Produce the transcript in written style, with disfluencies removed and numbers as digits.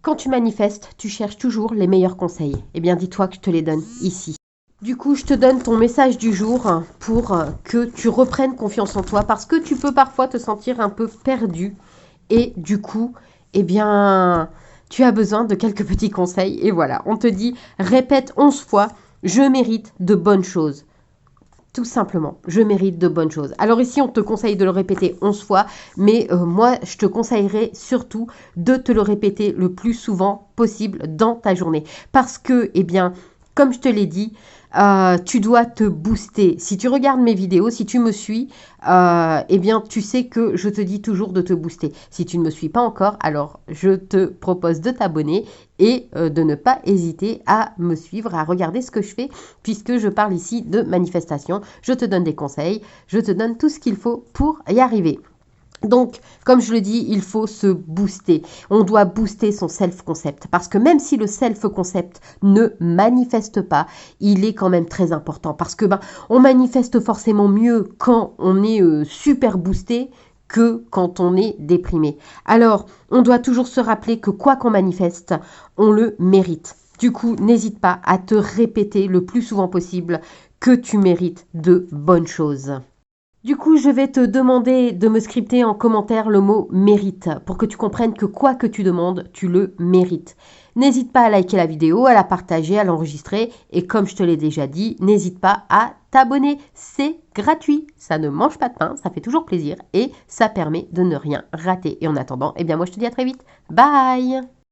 Quand tu manifestes, tu cherches toujours les meilleurs conseils. Eh bien, dis-toi que je te les donne ici. Du coup, je te donne ton message du jour pour que tu reprennes confiance en toi parce que tu peux parfois te sentir un peu perdu et du coup, eh bien, tu as besoin de quelques petits conseils et voilà, on te dit répète 11 fois, je mérite de bonnes choses. Tout simplement, je mérite de bonnes choses. Alors ici, on te conseille de le répéter 11 fois, mais moi, je te conseillerais surtout de te le répéter le plus souvent possible dans ta journée. Parce que, eh bien, comme je te l'ai dit, tu dois te booster. Si tu regardes mes vidéos, si tu me suis, eh bien, tu sais que je te dis toujours de te booster. Si tu ne me suis pas encore, alors je te propose de t'abonner et de ne pas hésiter à me suivre, à regarder ce que je fais, puisque je parle ici de manifestation. Je te donne des conseils, je te donne tout ce qu'il faut pour y arriver. Donc, comme je le dis, il faut se booster. On doit booster son self-concept parce que même si le self-concept ne manifeste pas, il est quand même très important parce que on manifeste forcément mieux quand on est super boosté que quand on est déprimé. Alors, on doit toujours se rappeler que quoi qu'on manifeste, on le mérite. Du coup, n'hésite pas à te répéter le plus souvent possible que tu mérites de bonnes choses. Du coup, je vais te demander de me scripter en commentaire le mot mérite pour que tu comprennes que quoi que tu demandes, tu le mérites. N'hésite pas à liker la vidéo, à la partager, à l'enregistrer et comme je te l'ai déjà dit, n'hésite pas à t'abonner. C'est gratuit, ça ne mange pas de pain, ça fait toujours plaisir et ça permet de ne rien rater. Et en attendant, eh bien moi je te dis à très vite. Bye!